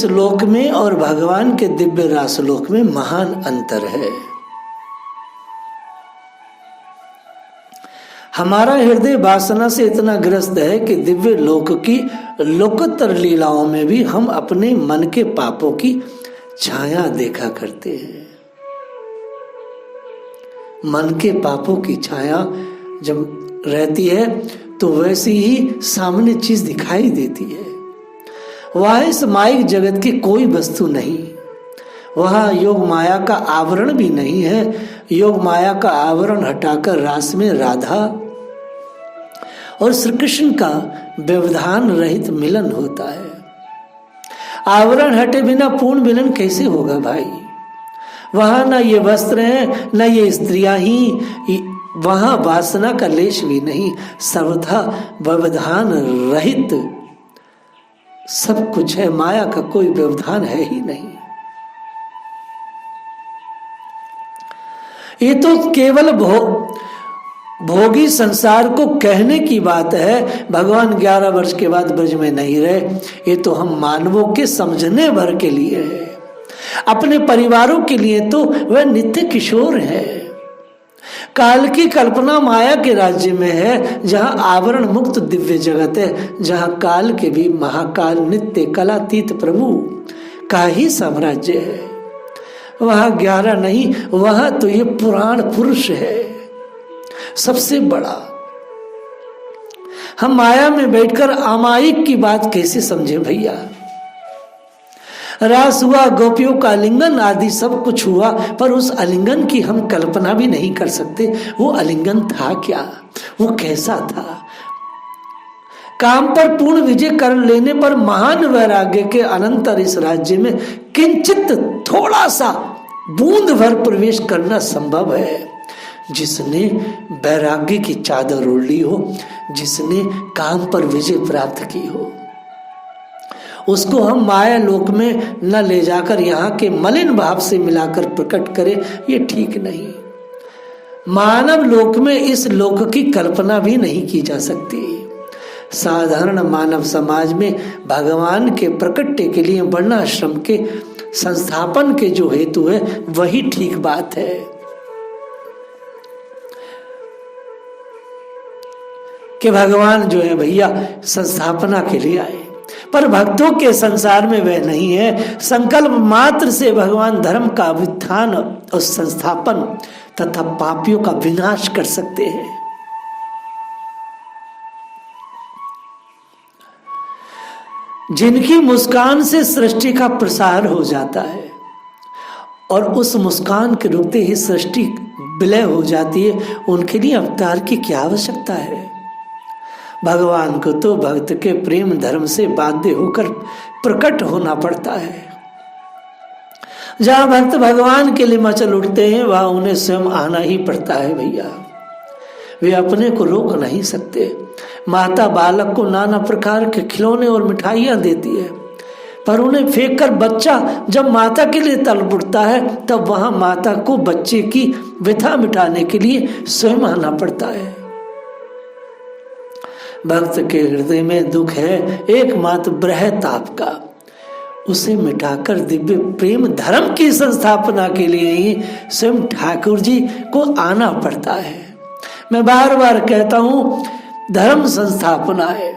इस लोक में और भगवान के दिव्य रासलोक में महान अंतर है। हमारा हृदय वासना से इतना ग्रस्त है कि दिव्य लोक की लोकोत्तर लीलाओं में भी हम अपने मन के पापों की छाया देखा करते हैं। मन के पापों की छाया जब रहती है तो वैसी ही सामने चीज दिखाई देती है। वह इस माइक जगत की कोई वस्तु नहीं, वह योग माया का आवरण भी नहीं है। योग माया का आवरण हटाकर रास में राधा और श्री कृष्ण का व्यवधान रहित मिलन होता है। आवरण हटे बिना पूर्ण मिलन कैसे होगा भाई? वहां ना ये वस्त्र हैं, ना ये स्त्रियां ही, वहां वासना का लेश भी नहीं, सर्वथा व्यवधान रहित सब कुछ है। माया का कोई व्यवधान है ही नहीं। ये तो केवल भोगी संसार को कहने की बात है। भगवान 11 वर्ष के बाद ब्रज में नहीं रहे। ये तो हम मानवों के समझने भर के लिए है। अपने परिवारों के लिए तो वह नित्य किशोर है। काल की कल्पना माया के राज्य में है, जहां आवरण मुक्त दिव्य जगत है, जहां काल के भी महाकाल नित्य कलातीत प्रभु का ही साम्राज्य है। वहां 11 नहीं, वहां तो ये पुराण पुरुष है सबसे बड़ा। हम माया में बैठकर अमायिक की बात कैसे समझे भैया? रास हुआ, गोपियों का आलिंगन आदि सब कुछ हुआ, पर उस आलिंगन की हम कल्पना भी नहीं कर सकते। वो आलिंगन था क्या? वो कैसा था? काम पर पूर्ण विजय कर लेने पर महान वैराग्य के अनंतर इस राज्य में किंचित थोड़ा सा बूंद भर प्रवेश करना संभव है। जिसने वैराग्य की चादर ओढ़ ली हो, जिसने काम पर विजय प्राप्त की हो, उसको हम माया लोक में न ले जाकर यहाँ के मलिन भाव से मिलाकर प्रकट करें, ये ठीक नहीं। मानव लोक में इस लोक की कल्पना भी नहीं की जा सकती। साधारण मानव समाज में भगवान के प्रकट्य के लिए वर्णाश्रम के संस्थापन के जो हेतु है वही ठीक बात है। कि भगवान जो है भैया संस्थापना के लिए आए, पर भक्तों के संसार में वह नहीं है। संकल्प मात्र से भगवान धर्म का उत्थान और संस्थापन तथा पापियों का विनाश कर सकते हैं। जिनकी मुस्कान से सृष्टि का प्रसार हो जाता है और उस मुस्कान के रुकते ही सृष्टि विलय हो जाती है, उनके लिए अवतार की क्या आवश्यकता है? भगवान को तो भक्त के प्रेम धर्म से बाध्य होकर प्रकट होना पड़ता है। जहां भक्त भगवान के लिए मचल उठते हैं, वहां उन्हें स्वयं आना ही पड़ता है भैया। वे अपने को रोक नहीं सकते। माता बालक को नाना प्रकार के खिलौने और मिठाइयां देती है, पर उन्हें फेंक कर बच्चा जब माता के लिए तड़प उठता है, तब वहां माता को बच्चे की व्यथा मिटाने के लिए स्वयं आना पड़ता है। भक्त के हृदय में दुख है एकमात्र ब्रह ताप का, उसे मिटाकर दिव्य प्रेम धर्म की संस्थापना के लिए ही स्वयं ठाकुर जी को आना पड़ता है। मैं बार बार कहता हूं, धर्म संस्थापना है।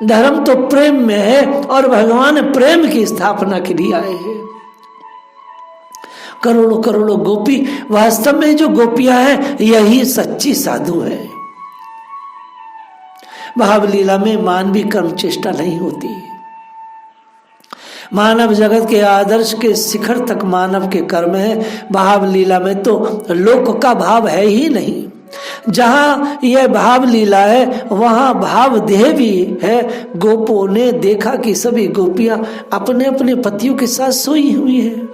धर्म तो प्रेम में है और भगवान प्रेम की स्थापना के लिए आए हैं। करोड़ों करोड़ों गोपी, वास्तव में जो गोपियां हैं यही सच्ची साधु है। भाव लीला में मानवीय कर्म चेष्टा नहीं होती। मानव जगत के आदर्श के शिखर तक मानव के कर्म है। भाव लीला में तो लोक का भाव है ही नहीं। जहां यह भाव लीला है वहां भाव देह भी है। गोपों ने देखा कि सभी गोपियां अपने अपने पतियों के साथ सोई हुई है।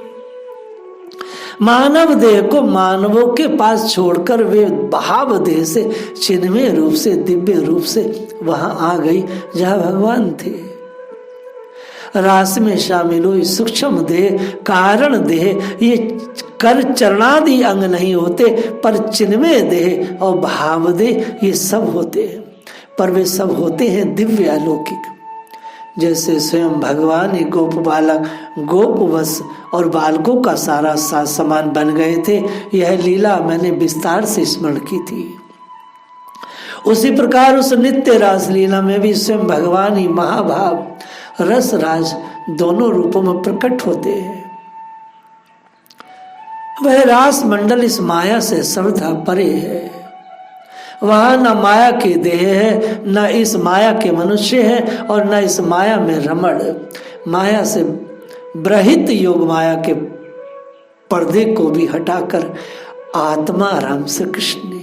मानव देह को मानवों के पास छोड़कर वे भाव देह से चिन्मय रूप से दिव्य रूप से वहां आ गई जहां भगवान थे। रास में शामिल हुई सूक्ष्म देह, कारण देह, ये कर चरणादि अंग नहीं होते, पर चिन्मय देह और भाव देह ये सब होते हैं। पर वे सब होते हैं दिव्य अलौकिक। जैसे स्वयं भगवान ही गोप बालक गोप वश और बालकों का सारा सामान बन गए थे। यह लीला मैंने विस्तार से स्मरण की थी। उसी प्रकार उस नित्य रास लीला में भी स्वयं भगवान ही महाभाव रस राज दोनों रूपों में प्रकट होते हैं। वह रास मंडल इस माया से सर्वथा परे है। वहां न माया की देह है, न इस माया के मनुष्य है, और न इस माया में रमण। माया से ब्रहित योग माया के पर्दे को भी हटाकर आत्मा राम श्री कृष्ण ने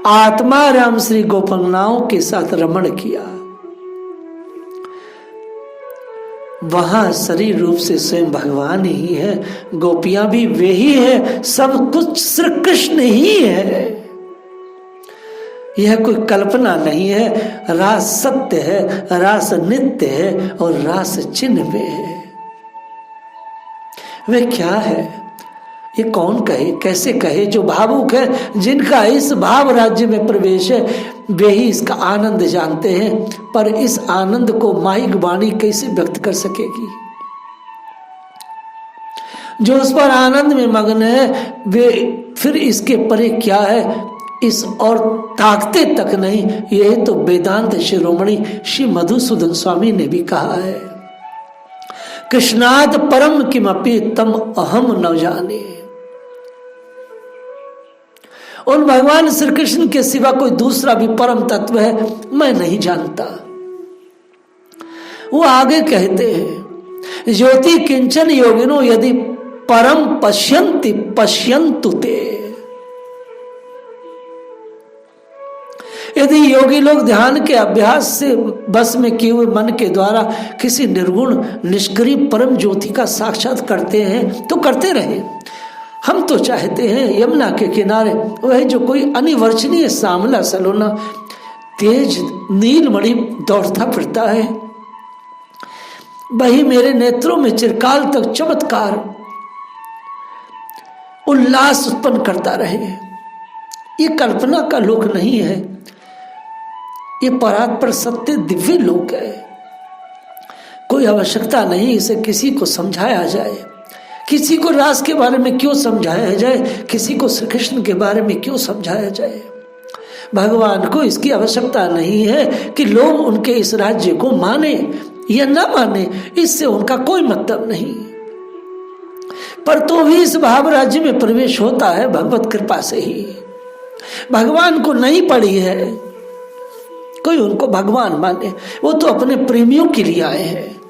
आत्मा राम श्री गोपनाओं के साथ रमण किया। वहां शरीर रूप से स्वयं भगवान ही है, गोपियां भी वे ही है, सब कुछ श्री कृष्ण ही है। यह कोई कल्पना नहीं है। रास सत्य है, रास नित्य है और रास चिन्ह में है। वे क्या है ये कौन कहे, कैसे कहे? जो भावुक है, जिनका इस भाव राज्य में प्रवेश है, वे ही इसका आनंद जानते हैं। पर इस आनंद को माहिक वाणी कैसे व्यक्त कर सकेगी? जो उस पर आनंद में मग्न है, वे फिर इसके परे क्या है इस और ताकते तक नहीं। यह तो वेदांत शिरोमणि श्री मधुसूदन स्वामी ने भी कहा है, कृष्णाद परम किमपि तम अहम न जाने। उन भगवान श्री कृष्ण के सिवा कोई दूसरा भी परम तत्व है, मैं नहीं जानता। वो आगे कहते हैं, ज्योति किंचन योगिनो यदि परम पश्यन्ति पश्यन्तु ते। यदि योगी लोग ध्यान के अभ्यास से बस में किए हुए मन के द्वारा किसी निर्गुण निष्क्रिय परम ज्योति का साक्षात करते हैं तो करते रहे। हम तो चाहते हैं यमुना के किनारे वह जो कोई अनिवर्चनीय सामला सलोना तेज नीलमणि दौड़ता फिरता है, वही मेरे नेत्रों में चिरकाल तक चमत्कार उल्लास उत्पन्न करता रहे। ये कल्पना का लोक नहीं है, ये परात्पर सत्य दिव्य लोक है। कोई आवश्यकता नहीं इसे किसी को समझाया जाए, किसी को रास के बारे में क्यों समझाया जाए, किसी को श्री कृष्ण के बारे में क्यों समझाया जाए। भगवान को इसकी आवश्यकता नहीं है कि लोग उनके इस राज्य को माने या न माने, इससे उनका कोई मतलब नहीं। पर तो भी इस भाव राज्य में प्रवेश होता है भगवत कृपा से ही। भगवान को नहीं पड़ी है कोई उनको भगवान माने, वो तो अपने प्रेमियों के लिए आए हैं।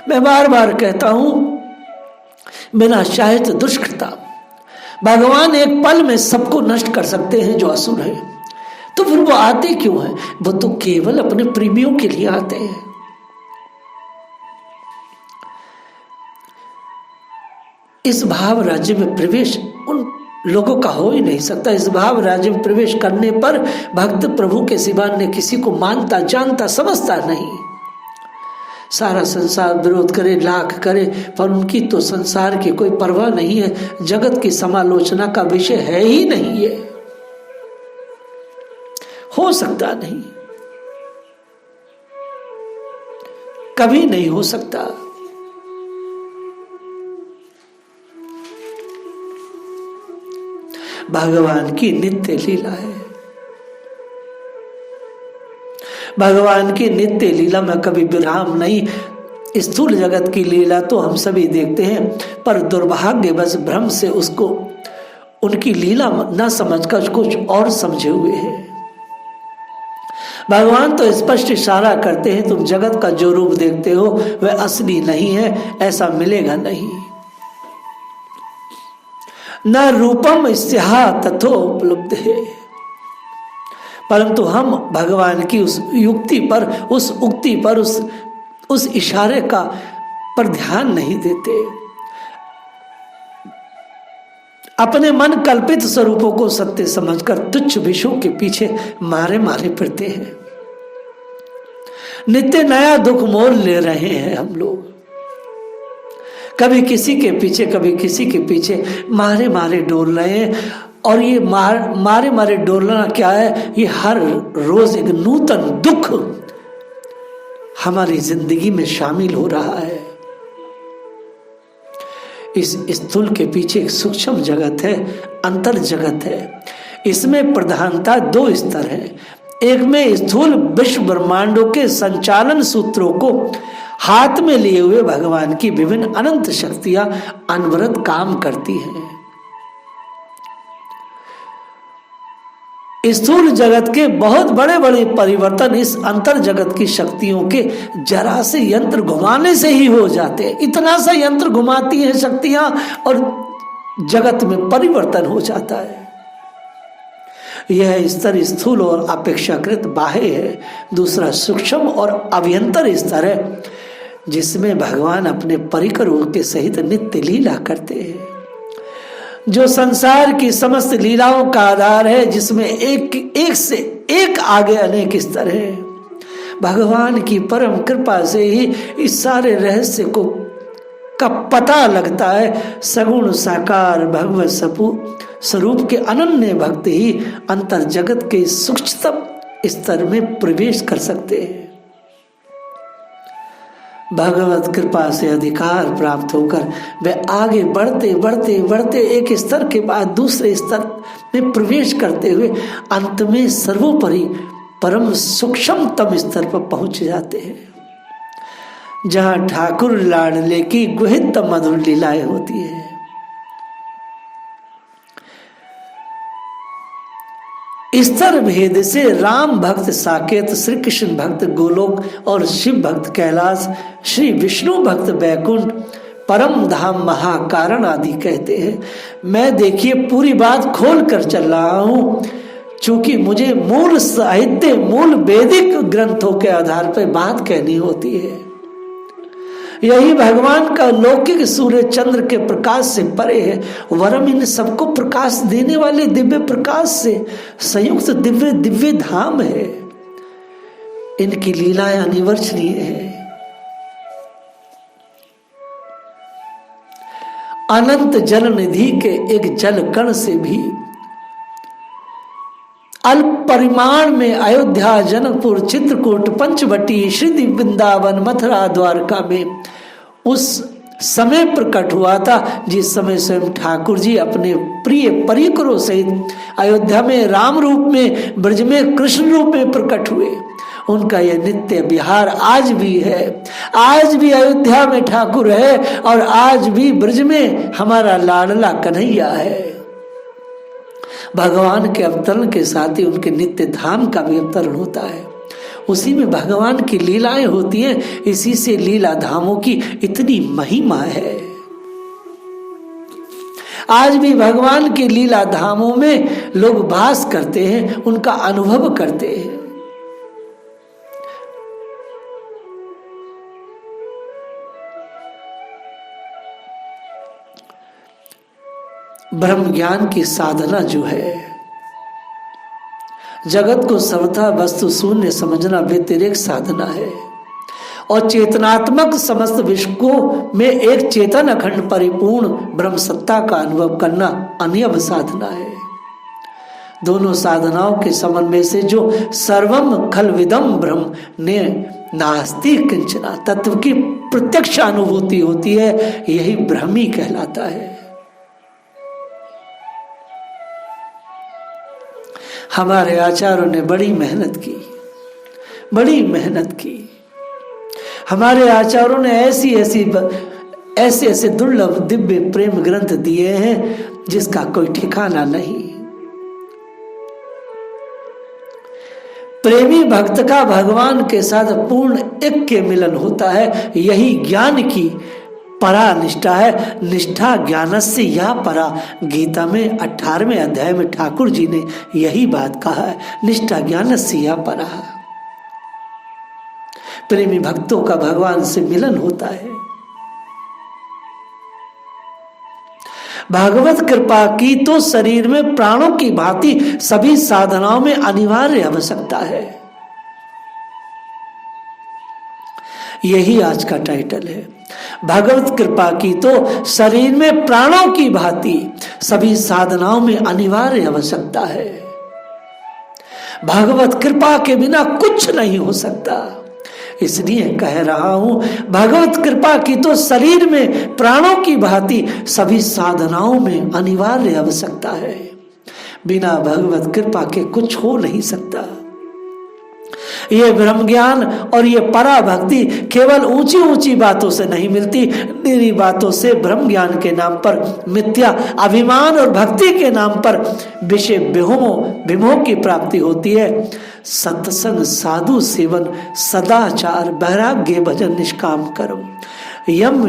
मैं बार बार कहता हूं, बिना शायद दुष्कृता भगवान एक पल में सबको नष्ट कर सकते हैं जो असुर है, तो फिर वो आते क्यों हैं? वो तो केवल अपने प्रेमियों के लिए आते हैं। इस भाव राज्य में प्रवेश उन लोगों का हो ही नहीं सकता। इस भाव राज्य में प्रवेश करने पर भक्त प्रभु के सिवा ने किसी को मानता जानता समझता नहीं। सारा संसार विरोध करे, लाख करे, पर उनकी तो संसार की कोई परवाह नहीं है। जगत की समालोचना का विषय है ही नहीं, ये हो सकता नहीं, कभी नहीं हो सकता। भगवान की नित्य लीला है। भगवान की नित्य लीला में कभी विराम नहीं। स्थूल जगत की लीला तो हम सभी देखते हैं, पर दुर्भाग्यवश भ्रम से उसको उनकी लीला न समझकर कुछ और समझे हुए हैं। भगवान तो स्पष्ट इशारा करते हैं, तुम जगत का जो रूप देखते हो वह असली नहीं है, ऐसा मिलेगा नहीं। न रूपम स्याहा तथोपलब्ध है। परंतु हम भगवान की उस युक्ति पर, उस उक्ति पर, उस इशारे का पर ध्यान नहीं देते। अपने मन कल्पित स्वरूपों को सत्य समझकर तुच्छ विषयों के पीछे मारे मारे फिरते हैं। नित्य नया दुख मोल ले रहे हैं हम लोग, कभी किसी के पीछे कभी किसी के पीछे मारे मारे डोल रहे हैं। और ये मारे मारे डोलना क्या है? ये हर रोज एक नूतन दुख हमारी जिंदगी में शामिल हो रहा है। इस स्थूल के पीछे एक सूक्ष्म जगत है, अंतर जगत है। इसमें प्रधानता दो स्तर है। एक में स्थूल विश्व ब्रह्मांडों के संचालन सूत्रों को हाथ में लिए हुए भगवान की विभिन्न अनंत शक्तियां अनवरत काम करती हैं। स्थूल जगत के बहुत बड़े बड़े परिवर्तन इस अंतर जगत की शक्तियों के जरा से यंत्र घुमाने से ही हो जाते हैं। इतना सा यंत्र घुमाती हैं शक्तियां और जगत में परिवर्तन हो जाता है। यह स्तर स्थूल और अपेक्षाकृत बाह्य है। दूसरा सूक्ष्म और अभ्यंतर स्तर है, जिसमें भगवान अपने परिकरों के सहित नित्य लीला करते हैं, जो संसार की समस्त लीलाओं का आधार है, जिसमें एक से एक आगे अनेक स्तर है। भगवान की परम कृपा से ही इस सारे रहस्य का पता लगता है। सगुण साकार भगवत स्वरूप के अनन्य भक्त ही अंतर जगत के सूक्ष्मतम स्तर में प्रवेश कर सकते हैं। भगवत कृपा से अधिकार प्राप्त होकर वे आगे बढ़ते बढ़ते बढ़ते एक स्तर के बाद दूसरे स्तर में प्रवेश करते हुए अंत में सर्वोपरि परम सूक्ष्मतम स्तर पर पहुंच जाते हैं, जहां ठाकुर लाडले की गुहित मधुर लीलाएं होती है। स्तर भेद से राम भक्त साकेत, श्री कृष्ण भक्त गोलोक और शिव भक्त कैलाश, श्री विष्णु भक्त वैकुंठ, परम धाम महाकारण आदि कहते हैं। मैं देखिए पूरी बात खोल कर चल रहा हूं, चूंकि मुझे मूल साहित्य मूल वैदिक ग्रंथों के आधार पर बात कहनी होती है। यही भगवान का लौकिक सूर्य चंद्र के प्रकाश से परे है, वरम इन सबको प्रकाश देने वाले दिव्य प्रकाश से संयुक्त दिव्य दिव्य धाम है। इनकी लीलाएं अनिवर्चनीय है। अनंत जल निधि के एक जल कण से भी अल्प परिमाण में अयोध्या, जनकपुर, चित्रकूट, पंचवटी, श्री वृंदावन, मथुरा, द्वारका में उस समय प्रकट हुआ था जिस समय स्वयं ठाकुर जी अपने प्रिय परिकरों सहित अयोध्या में राम रूप में, ब्रज में कृष्ण रूप में प्रकट हुए। उनका यह नित्य विहार आज भी है। आज भी अयोध्या में ठाकुर है और आज भी ब्रज में हमारा लाडला कन्हैया है। भगवान के अवतरण के साथ ही उनके नित्य धाम का भी अवतरण होता है। उसी में भगवान की लीलाएं होती हैं। इसी से लीला धामों की इतनी महिमा है। आज भी भगवान की लीला धामों में लोग वास करते हैं, उनका अनुभव करते हैं। ब्रह्म ज्ञान की साधना जो है, जगत को सर्वथा वस्तु शून्य समझना व्यतिरेक साधना है, और चेतनात्मक समस्त विश्व को में एक चेतन अखंड परिपूर्ण ब्रह्म सत्ता का अनुभव करना अनियम साधना है। दोनों साधनाओं के समन्वय से जो सर्वम खलविदम ब्रह्म ने नास्ति किंचना तत्व की प्रत्यक्ष अनुभूति होती है, यही ब्रह्मी कहलाता है। हमारे आचार्यों ने बड़ी मेहनत की, बड़ी मेहनत की। हमारे आचार्यों ने ऐसे ऐसे दुर्लभ दिव्य प्रेम ग्रंथ दिए हैं जिसका कोई ठिकाना नहीं। प्रेमी भक्त का भगवान के साथ पूर्ण ऐक्य मिलन होता है, यही ज्ञान की परा निष्ठा है। निष्ठा ज्ञानस्य या परा, गीता में 18वें अध्याय में ठाकुर जी ने यही बात कहा है, निष्ठा ज्ञानस्य या परा। प्रेमी भक्तों का भगवान से मिलन होता है। भागवत कृपा की तो शरीर में प्राणों की भांति सभी साधनाओं में अनिवार्य आवश्यकता है। यही आज का टाइटल है। भगवत कृपा की तो शरीर में प्राणों की भांति सभी साधनाओं में अनिवार्य आवश्यकता है। भगवत कृपा के बिना कुछ नहीं हो सकता। इसलिए कह रहा हूं, भगवत कृपा की तो शरीर में प्राणों की भांति सभी साधनाओं में अनिवार्य आवश्यकता है। बिना भगवत कृपा के कुछ हो नहीं सकता। ये ब्रह्म ज्ञान और ये पराभक्ति केवल ऊंची ऊंची बातों से नहीं मिलती, निरी बातों से ब्रह्म ज्ञान के नाम पर मिथ्या अभिमान और भक्ति के नाम पर विषय विमोह की प्राप्ति होती है। सत्संग, साधु सेवन, सदाचार, वैराग्य, भजन, निष्काम कर्म, यम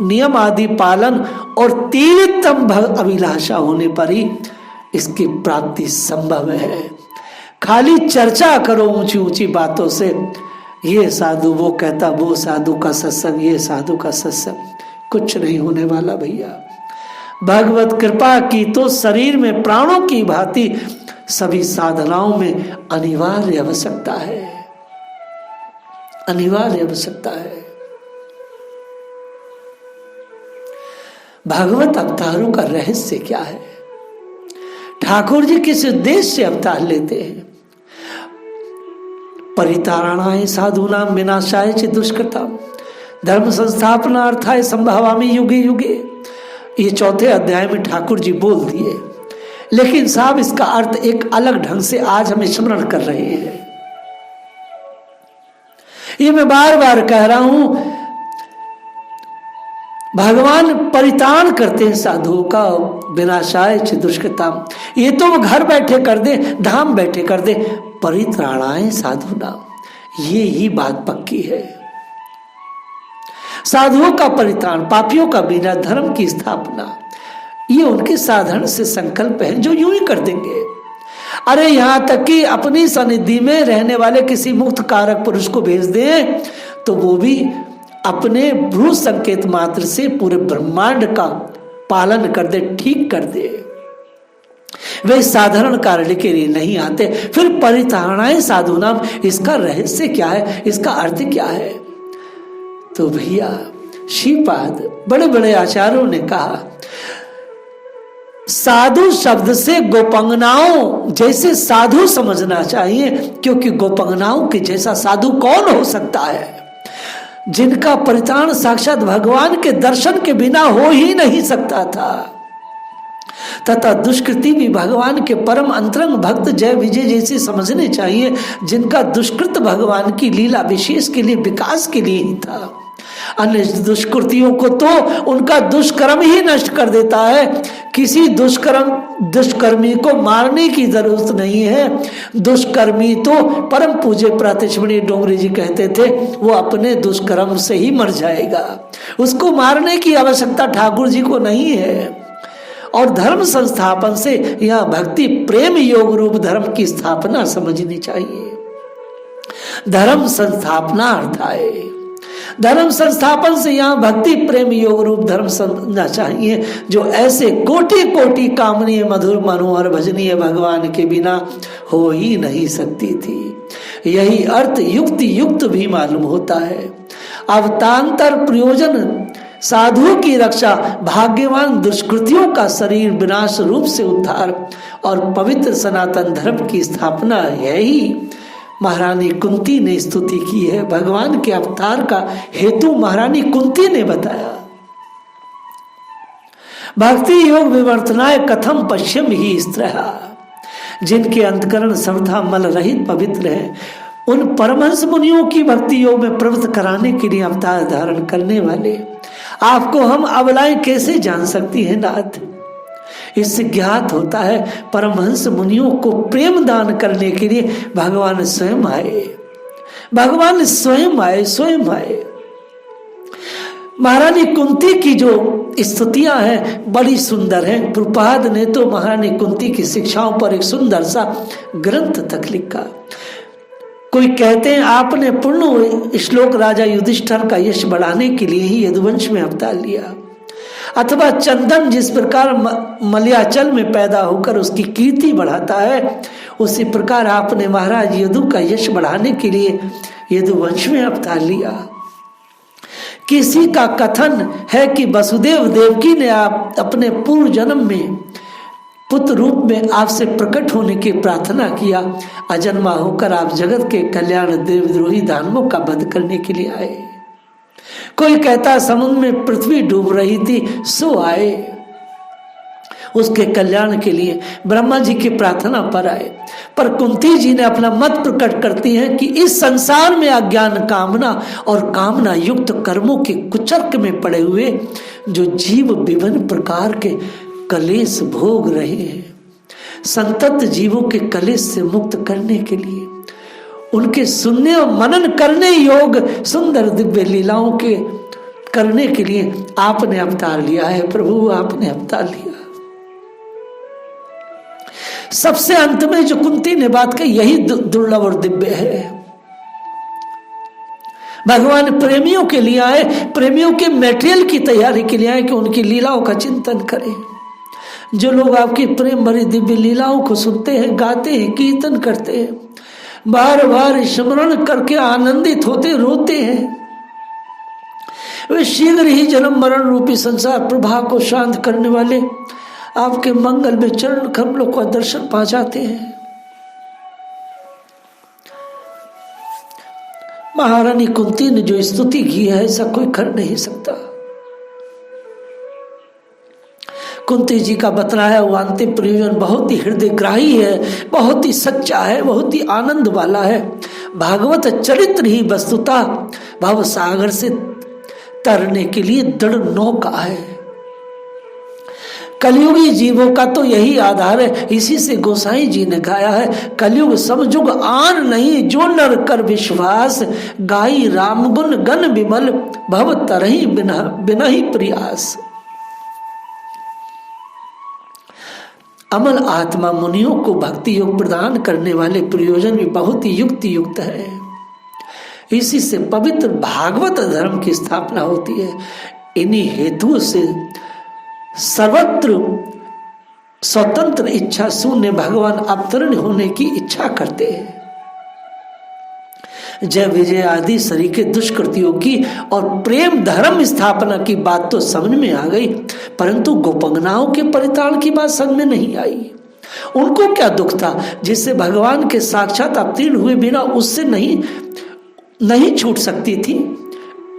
नियम आदि पालन और तीव्रतम अभिलाषा होने पर ही इसकी प्राप्ति संभव है। खाली चर्चा करो ऊंची ऊंची बातों से, ये साधु वो कहता, वो साधु का सत्संग, ये साधु का सत्संग, कुछ नहीं होने वाला भैया। भगवत कृपा की तो शरीर में प्राणों की भांति सभी साधनाओं में अनिवार्य आवश्यकता है, अनिवार्य आवश्यकता है। भागवत अवतारों का रहस्य क्या है? ठाकुर जी किस उद्देश्य से अवतार लेते हैं? परितारणाय साधूनां विनाशाय च दुष्कृताम् धर्म संस्थापनार्थाय संभवामि युगे युगे। ये चौथे अध्याय में ठाकुर जी बोल दिए, लेकिन साहब इसका अर्थ एक अलग ढंग से आज हम स्मरण कर रहे हैं। ये मैं बार बार कह रहा हूं, भगवान परितान करते हैं साधुओं का, विनाशाय च दुष्कृताम्। ये तो वो घर बैठे कर दे, धाम बैठे कर दे, परित्राणाय साधूनां, ये ही बात पक्की है। साधुओं का परित्राण, पापियों का बिना, धर्म की स्थापना, ये उनके साधारण से संकल्प है जो यूं ही कर देंगे। अरे यहां तक कि अपनी सनिधि में रहने वाले किसी मुक्त कारक पुरुष को भेज दें तो वो भी अपने भ्रू संकेत मात्र से पूरे ब्रह्मांड का पालन कर दे, ठीक कर दे। वे साधारण कार्य के लिए नहीं आते। फिर परितारणाय साधूनां, इसका रहस्य क्या है, इसका अर्थ क्या है? तो भैया श्रीपाद बड़े बड़े आचार्यों ने कहा, साधु शब्द से गोपंगनाओं जैसे साधु समझना चाहिए, क्योंकि गोपंगनाओं के जैसा साधु कौन हो सकता है, जिनका परित्राण साक्षात भगवान के दर्शन के बिना हो ही नहीं सकता था। तथा दुष्कृति भी भगवान के परम अंतरंग भक्त जय विजय जैसे समझने चाहिए, जिनका दुष्कृत भगवान की लीला विशेष के लिए, विकास के लिए ही था। अन्य दुष्कृतियों को तो उनका दुष्कर्म ही नष्ट कर देता है। किसी दुष्कर्मी को मारने की जरूरत नहीं है। दुष्कर्मी तो परम पूज्य प्रातष्मणि डोंगरी जी कहते थे, वो अपने दुष्कर्म से ही मर जाएगा, उसको मारने की आवश्यकता ठाकुर जी को नहीं है। और धर्म संस्थापन से यह भक्ति प्रेम योग रूप धर्म की स्थापना समझनी चाहिए। धर्म संस्थापना अर्थाय धर्म संस्थापन से यहाँ भक्ति प्रेम योग रूप धर्म समझना चाहिए, जो ऐसे कोटि कोटि कामनीय मधुर मनोहर भजनीय भगवान के बिना हो ही नहीं सकती थी। यही अर्थ युक्ति युक्त भी मालूम होता है। अवतांतर प्रयोजन साधुओं की रक्षा, भाग्यवान दुष्कृतियों का शरीर विनाश रूप से उद्धार और पवित्र सनातन धर्म की स्थापना है ही महारानी कुंती ने स्तुति की है। भगवान के अवतार का हेतु महारानी कुंती ने बताया। भक्ति योग विवर्तनाय कथम पश्चिम ही स्त्रहा, जिनके अंतकरण सर्वथा मल रहित पवित्र है, उन परमहंस मुनियों की भक्ति योग में प्रवृत्त कराने के लिए अवतार धारण करने वाले आपको हम अबलाएं कैसे जान सकती हैं नाथ? इससे ज्ञात होता है परमहंस मुनियों को प्रेम दान करने के लिए भगवान स्वयं आए, भगवान स्वयं आए, स्वयं आए। महारानी कुंती की जो स्तुतियां हैं बड़ी सुंदर हैं। प्रभुपाद ने तो महारानी कुंती की शिक्षाओं पर एक सुंदर सा ग्रंथ तक लिखा। कोई कहते हैं आपने पूर्ण श्लोक राजा युधिष्ठिर का यश बढ़ाने के लिए ही यदुवंश में अवतार लिया, अथवा चंदन जिस प्रकार मलयाचल में पैदा होकर उसकी कीर्ति बढ़ाता है, उसी प्रकार आपने महाराज यदु का यश बढ़ाने के लिए यदुवंश में अवतार लिया। किसी का कथन है कि वसुदेव देवकी ने आप अपने पूर्व जन्म में पुत्र रूप में आपसे प्रकट होने की प्रार्थना किया। अजन्मा होकर आप जगत के कल्याण देवद्रोही दानवों का वध करने के लिए आए। कोई कहता समुद्र में पृथ्वी डूब रही थी सो आए, उसके कल्याण के लिए ब्रह्मा जी की प्रार्थना पर आए। पर कुंती जी ने अपना मत प्रकट करती हैं कि इस संसार में अज्ञान कामना और कामना युक्त कर्मों के कुचर्क में पड़े हुए जो जीव विभिन्न प्रकार के कलेश भोग रहे हैं, संतत जीवों के कलेश से मुक्त करने के लिए, उनके सुनने और मनन करने योग सुंदर दिव्य लीलाओं के करने के लिए आपने अवतार लिया है। प्रभु आपने अवतार लिया। सबसे अंत में जो कुंती ने बात कही यही दुर्लभ और दिव्य है। भगवान प्रेमियों के लिए आए, प्रेमियों के मटेरियल की तैयारी के लिए आए कि उनकी लीलाओं का चिंतन करें। जो लोग आपकी प्रेम भरी दिव्य लीलाओं को सुनते हैं, गाते हैं, कीर्तन करते हैं, बार बार स्मरण करके आनंदित होते रोते हैं, वे शीघ्र ही जन्म मरण रूपी संसार प्रभाव को शांत करने वाले आपके मंगल में चरण कमलों का दर्शन पा जाते हैं। महारानी कुंती ने जो स्तुति की है ऐसा कोई कर नहीं सकता। कुंती जी का बतलाया हुआ अंतिम प्रयोजन बहुत ही हृदयग्राही है, बहुत ही सच्चा है, बहुत ही आनंद वाला है। भागवत चरित्र ही वस्तुतः भव सागर से तरने के लिए दृढ़ नौका है। कलयुगी जीवों का तो यही आधार है। इसी से गोसाई जी ने गाया है, कलयुग समझुग आन नहीं जो नर कर विश्वास, गाई राम गुण गण विमल भव तरही बिना ही प्रयास। अमल आत्मा मुनियों को भक्ति योग प्रदान करने वाले प्रयोजन भी बहुत ही युक्ति युक्त है। इसी से पवित्र भागवत धर्म की स्थापना होती है। इन्हीं हेतुओं से सर्वत्र स्वतंत्र इच्छा शून्य भगवान अवतरण होने की इच्छा करते हैं। जय विजय आदि सरीखे दुष्कृतियों की और प्रेम धर्म स्थापना की बात तो समझ में आ गई, परंतु गोपंगनाओं के परिताण की बात समझ में नहीं आई। उनको क्या दुख था जिससे भगवान के साक्षात अवतीर्ण हुए बिना उससे नहीं छूट सकती थी?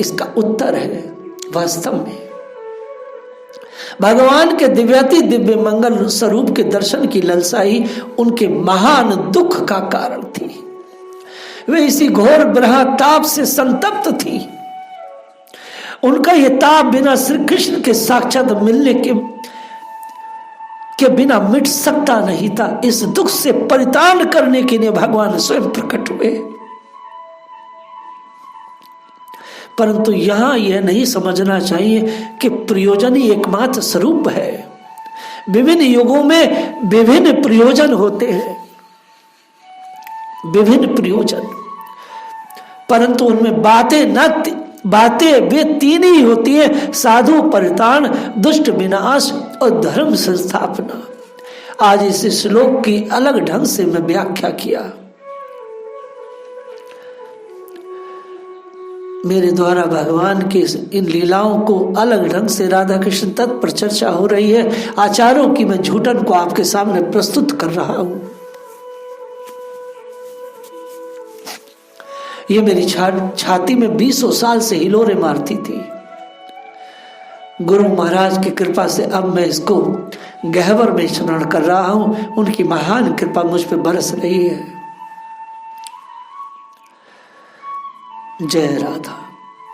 इसका उत्तर है वास्तव में भगवान के दिव्याति दिव्य मंगल स्वरूप के दर्शन की लालसा ही उनके महान दुख का कारण थी। वे इसी घोर ब्रह्म ताप से संतप्त थी। उनका यह ताप बिना श्री कृष्ण के साक्षात मिलने के बिना मिट सकता नहीं था। इस दुख से परिताण करने के लिए भगवान स्वयं प्रकट हुए। परंतु यहां यह नहीं समझना चाहिए कि प्रयोजन ही एकमात्र स्वरूप है। विभिन्न युगों में विभिन्न प्रयोजन होते हैं, विभिन्न प्रयोजन, परंतु उनमें बातें वे तीन ही होती है, साधु परिताण, दुष्ट विनाश और धर्म संस्थापना। आज इस श्लोक की अलग ढंग से मैं व्याख्या किया। मेरे द्वारा भगवान के इन लीलाओं को अलग ढंग से राधा कृष्ण तत्व पर चर्चा हो रही है। आचार्यों की मैं झूठन को आपके सामने प्रस्तुत कर रहा हूं। ये मेरी छाती में 20 साल से हिलोरे मारती थी। गुरु महाराज की कृपा से अब मैं इसको गहवर में स्मरण कर रहा हूं। उनकी महान कृपा मुझ पर बरस रही है। जय राधा।